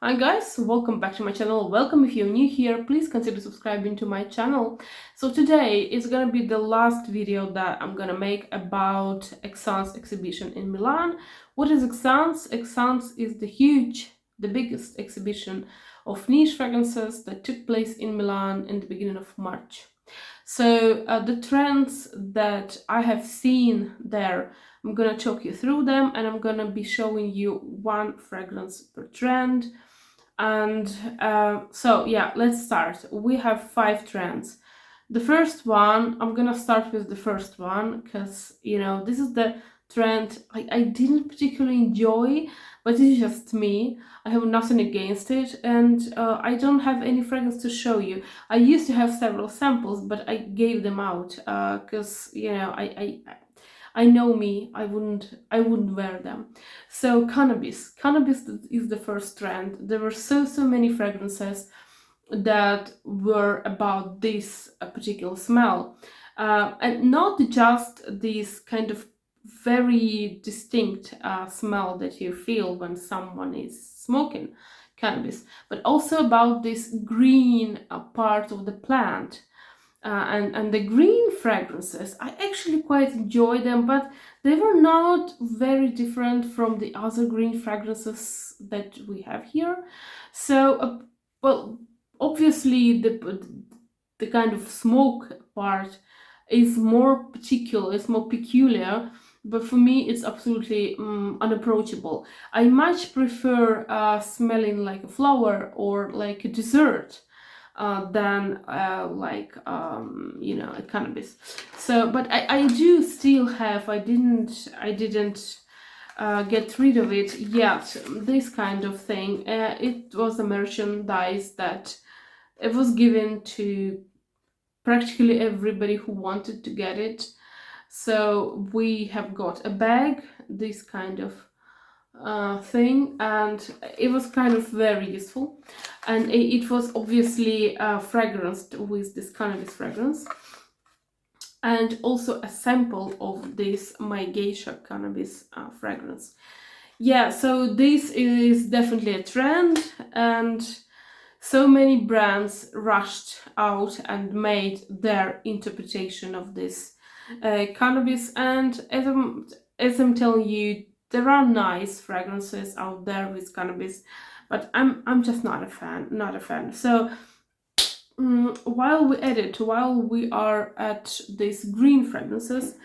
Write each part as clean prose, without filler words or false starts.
Hi guys, welcome back to my channel. Welcome if you're new here, please consider subscribing to my channel. So today is gonna be the last video that I'm gonna make about Exans exhibition in Milan. What is Exans? Exans is the biggest exhibition of niche fragrances that took place in Milan in the beginning of March. So the trends that I have seen there, I'm gonna talk you through them, and I'm gonna be showing you one fragrance per trend. And so yeah, let's start. We have 5 trends. The first one, I'm gonna start with the first one because this is the trend I didn't particularly enjoy, but it's just me. I have nothing against it, and I don't have any fragrance to show you. I used to have several samples, but I gave them out because I know me, I wouldn't wear them. So cannabis is the first trend. There were so many fragrances that were about this particular smell, and not just this kind of very distinct smell that you feel when someone is smoking cannabis, but also about this green part of the plant. And the green fragrances, I actually quite enjoy them, but they were not very different from the other green fragrances that we have here. So, well, obviously the kind of smoke part is more particular, it's more peculiar, but for me it's absolutely unapproachable. I much prefer smelling like a flower or like a dessert than a cannabis. So, but I do still have. I didn't get rid of it yet. This kind of thing. It was a merchandise that it was given to practically everybody who wanted to get it. So we have got a bag, this kind of thing, and it was kind of very useful, and it was obviously fragranced with this cannabis fragrance, and also a sample of this my Geisha cannabis fragrance. Yeah, so this is definitely a trend, and so many brands rushed out and made their interpretation of this cannabis. And as I'm telling you, there are nice fragrances out there with cannabis, but I'm just not a fan. So while we are at these green fragrances,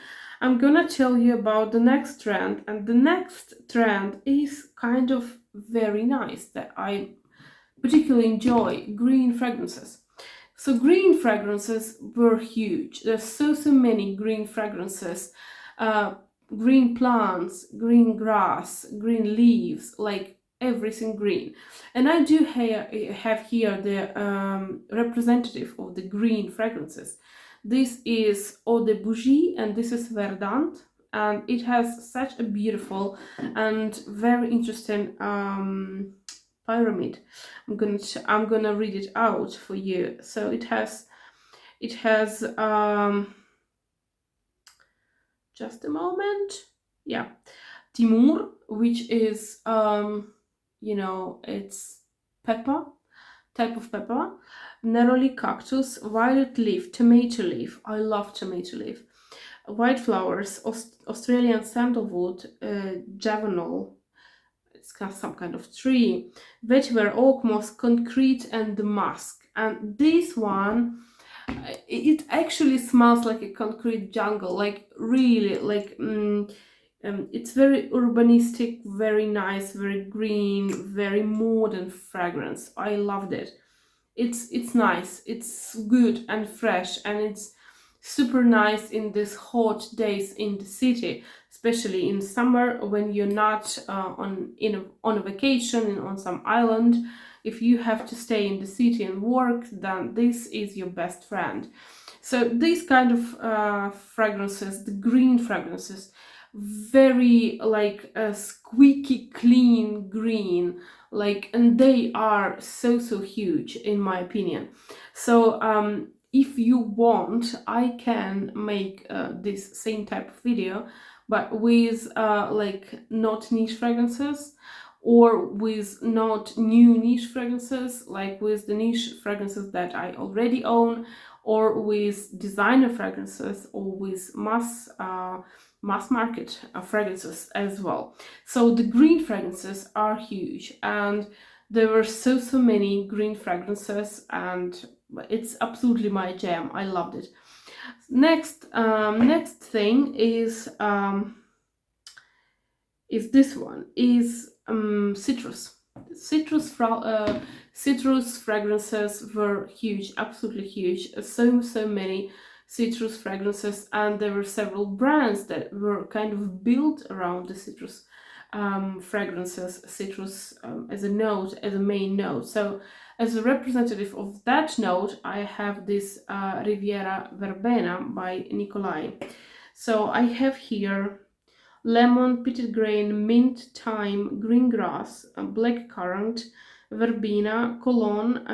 I'm gonna tell you about the next trend, and the next trend is kind of very nice that I particularly enjoy: green fragrances. So green fragrances were huge. There's so many green fragrances, green plants, green grass, green leaves, like everything green. And I do have here the representative of the green fragrances. This is Eau de Bougie, and this is Verdant, and it has such a beautiful and very interesting pyramid. I'm gonna read it out for you. So it has just a moment. Yeah, Timur, which is it's pepper, type of pepper. Neroli cactus, violet leaf, tomato leaf. I love tomato leaf. White flowers, Australian sandalwood, javanol. It's got some kind of tree. Vetiver, oak moss, concrete, and the musk. And this one, it actually smells like a concrete jungle, like really, like it's very urbanistic, very nice, very green, very modern fragrance. I loved it. It's nice, it's good and fresh, and it's super nice in these hot days in the city, especially in summer when you're not on a vacation and on some island. If you have to stay in the city and work, then this is your best friend. So these kind of fragrances, the green fragrances, very like a squeaky clean green, like, and they are so huge in my opinion. So if you want, I can make this same type of video, but with like not niche fragrances, or with not new niche fragrances, like with the niche fragrances that I already own, or with designer fragrances, or with mass market fragrances as well. So the green fragrances are huge, and there were so many green fragrances, and it's absolutely my jam. I loved it. Next thing is this one is citrus. Citrus fragrances were huge, absolutely huge. So many citrus fragrances, and there were several brands that were kind of built around the citrus fragrances, citrus as a note, as a main note. So as a representative of that note, I have this Riviera Verbena by Nicolai. So I have here lemon, pitted grain, mint, thyme, green grass, black currant, verbena, cologne,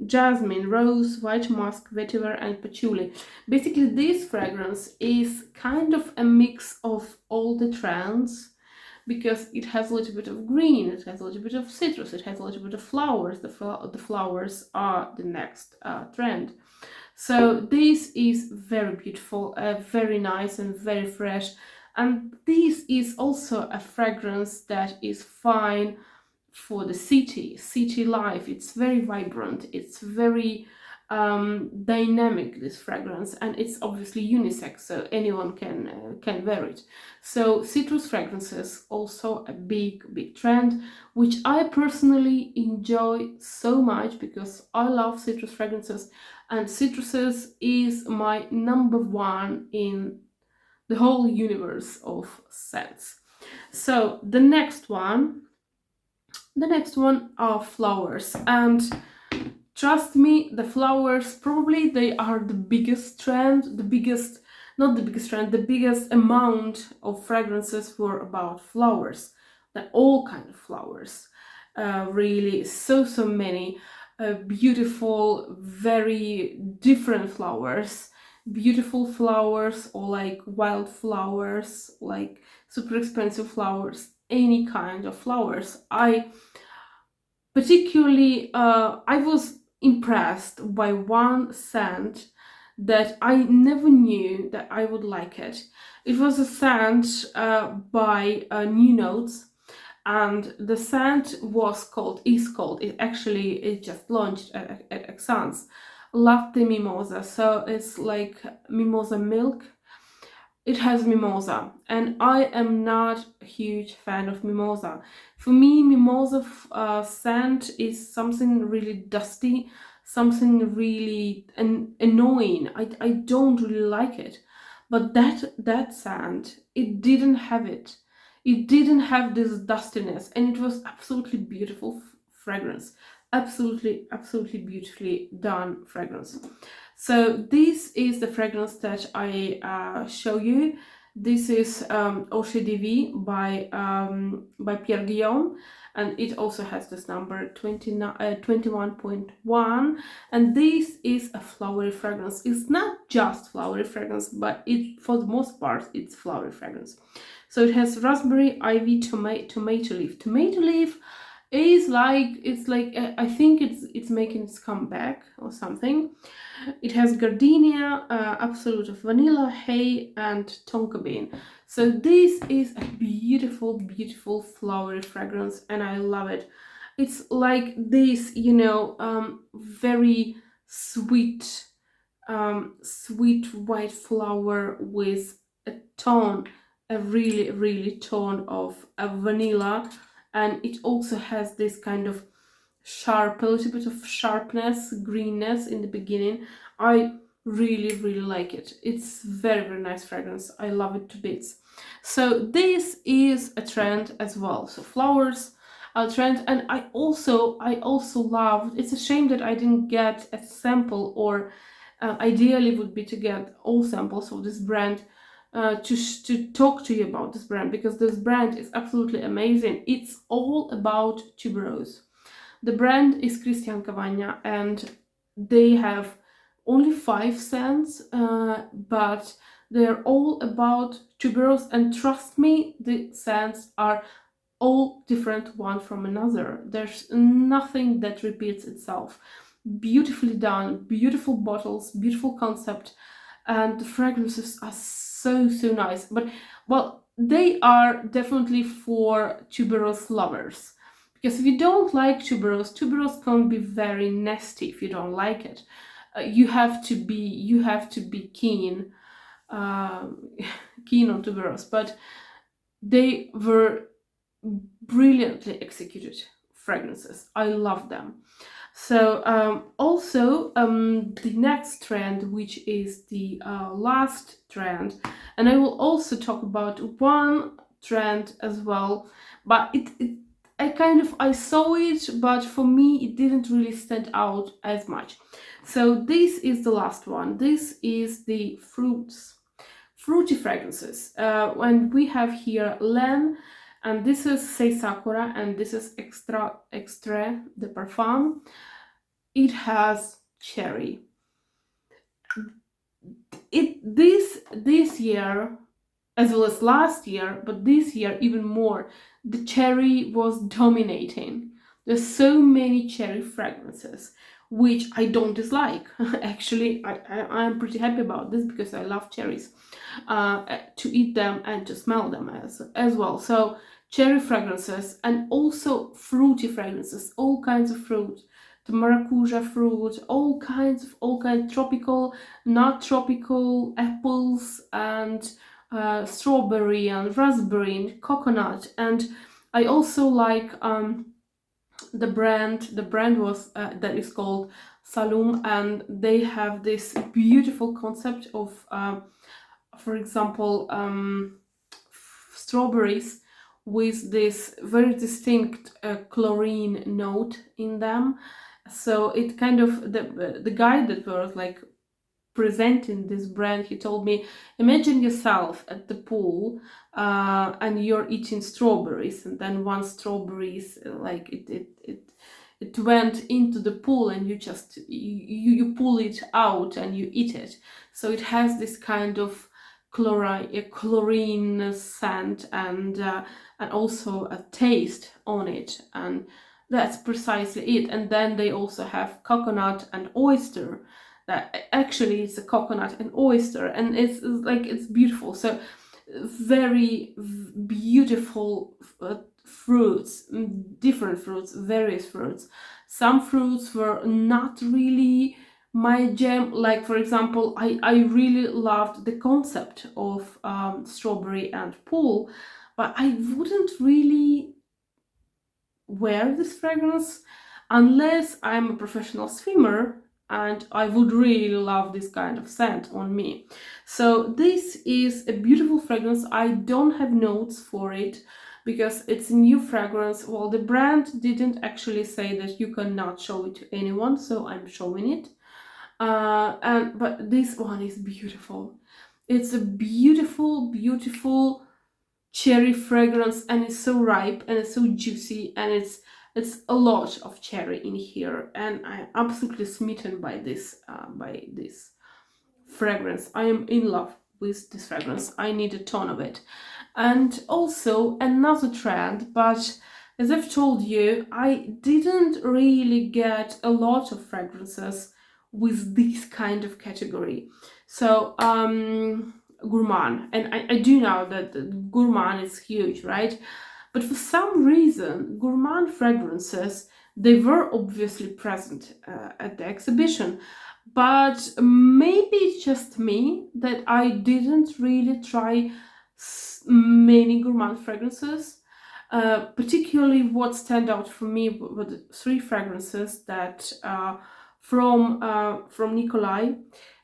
jasmine, rose, white musk, vetiver, and patchouli. Basically, this fragrance is kind of a mix of all the trends, because it has a little bit of green, it has a little bit of citrus, it has a little bit of flowers. The flowers are the next trend. So this is very beautiful, very nice and very fresh. And this is also a fragrance that is fine for the city life. It's very vibrant, it's very dynamic, this fragrance, and it's obviously unisex, so anyone can wear it. So citrus fragrances, also a big trend, which I personally enjoy so much, because I love citrus fragrances, and citruses is my number one in the whole universe of scents. So the next one are flowers, and trust me, the flowers, probably they are the biggest trend, the biggest amount of fragrances were about flowers, that all kind of flowers, really so many beautiful, very different flowers, beautiful flowers, or like wild flowers, like super expensive flowers, any kind of flowers. I was impressed by one scent that I never knew that I would like it. It was a scent by New Notes, and the scent it just launched at Exans, Latte Mimosa. So it's like mimosa milk. It has mimosa, and I am not a huge fan of mimosa. For me, mimosa scent is something really dusty, something really annoying. I don't really like it. But that scent, it didn't have it. It didn't have this dustiness, and it was absolutely beautiful fragrance. Absolutely beautifully done fragrance. So this is the fragrance that I show you. This is Orchidivy by Pierre Guillaume, and it also has this number 21.1, and this is a flowery fragrance. It's not just flowery fragrance, but for the most part it's flowery fragrance. So it has raspberry, ivy, tomato leaf. Tomato leaf is I think it's making its comeback or something. It has gardenia, absolute of vanilla, hay, and tonka bean. So this is a beautiful flowery fragrance, and I love it. It's like this, very sweet white flower with a really tone of vanilla, and it also has this kind of a little bit of sharpness, greenness in the beginning. I really like it. It's very nice fragrance. I love it to bits. So this is a trend as well. So flowers are a trend, and I also loved. It's a shame that I didn't get a sample, or ideally would be to get all samples of this brand. To talk to you about this brand, because this brand is absolutely amazing. It's all about tuberose. The brand is Christian Cavagna, and they have only 5 scents, but they're all about tuberose, and trust me, the scents are all different one from another. There's nothing that repeats itself. Beautifully done, beautiful bottles, beautiful concept, and the fragrances are so nice. But well, they are definitely for tuberose lovers, because if you don't like tuberose can be very nasty if you don't like it. You have to be keen, keen on tuberose. But they were brilliantly executed fragrances. I love them. So also the next trend, which is the last trend, and I will also talk about one trend as well, but I saw it, but for me it didn't really stand out as much. So this is the last one. This is the fruity fragrances. And we have here Len, and this is Say Sakura, and this is Extrait de Parfum. It has cherry. This year, as well as last year, but this year even more, the cherry was dominating. There's so many cherry fragrances, which I don't dislike. Actually, I'm pretty happy about this because I love cherries, to eat them and to smell them as well. So cherry fragrances, and also fruity fragrances, all kinds of fruit, the maracuja fruit, all kinds, tropical, not tropical, apples, and strawberry and raspberry and coconut. And I also like the brand was that is called Salum, and they have this beautiful concept of for example, strawberries with this very distinct chlorine note in them. So it kind of, the guy that was like presenting this brand, he told me, imagine yourself at the pool and you're eating strawberries, and then one strawberries like it went into the pool, and you just you pull it out and you eat it. So it has this kind of chlorine scent, and also a taste on it, and that's precisely it. And then they also have coconut and oyster. That actually it's a coconut and oyster, and it's beautiful. So very beautiful fruits, different fruits, various fruits. Some fruits were not really my jam. Like for example, I really loved the concept of strawberry and pool, but I wouldn't really wear this fragrance unless I'm a professional swimmer, and I would really love this kind of scent on me. So this is a beautiful fragrance. I don't have notes for it because it's a new fragrance. Well, the brand didn't actually say that you cannot show it to anyone, so I'm showing it. But this one is beautiful. It's a beautiful cherry fragrance, and it's so ripe and it's so juicy, and it's a lot of cherry in here, and I'm absolutely smitten by this fragrance. I am in love with this fragrance. I need a ton of it. And also another trend, but as I've told you, I didn't really get a lot of fragrances with this kind of category. So Gourmand, and I do know that Gourmand is huge, right? But for some reason, Gourmand Fragrances, they were obviously present at the exhibition, but maybe it's just me that I didn't really try many Gourmand fragrances. Particularly what stand out for me were the three fragrances that from Nicolai,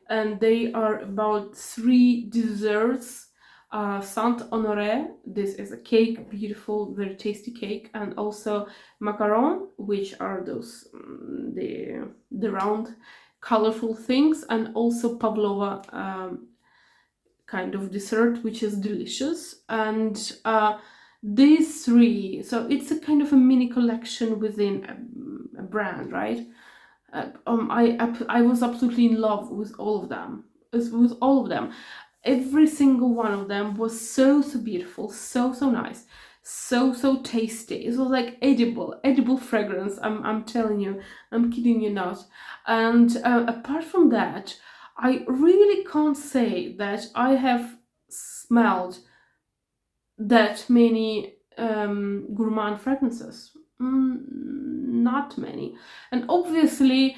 and they are about three desserts. Saint Honoré, this is a cake, beautiful, very tasty cake, and also macaron, which are those the round, colorful things, and also pavlova kind of dessert, which is delicious. And these three, so it's a kind of a mini collection within a brand, right? I was absolutely in love with all of them. With all of them, every single one of them was so beautiful, so nice. so tasty. It was like edible fragrance. I'm telling you, I'm kidding you not. And apart from that, I really can't say that I have smelled that many gourmand fragrances. Not many. And obviously,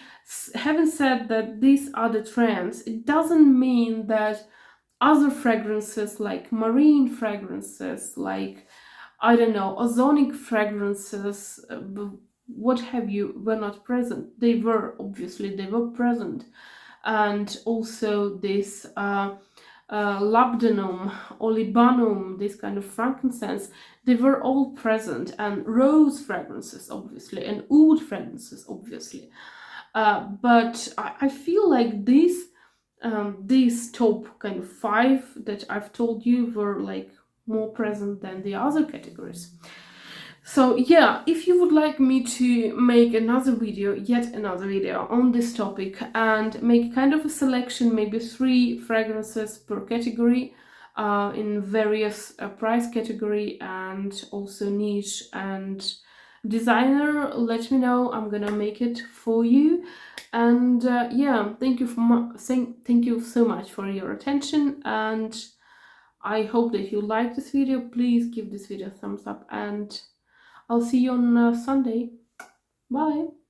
having said that these are the trends, it doesn't mean that other fragrances like marine fragrances, like, I don't know, ozonic fragrances, what have you, were not present. They were, obviously, they were present. And also this labdanum, olibanum, this kind of frankincense, they were all present, and rose fragrances, obviously, and oud fragrances, obviously. But I feel like these top kind of 5 that I've told you were like more present than the other categories. So yeah, if you would like me to make another video, yet another video on this topic, and make kind of a selection, maybe 3 fragrances per category, in various price category, and also niche and designer, let me know. I'm gonna make it for you. And yeah, thank you so much for your attention, and I hope that you like this video. Please give this video a thumbs up, and I'll see you on Sunday. Bye.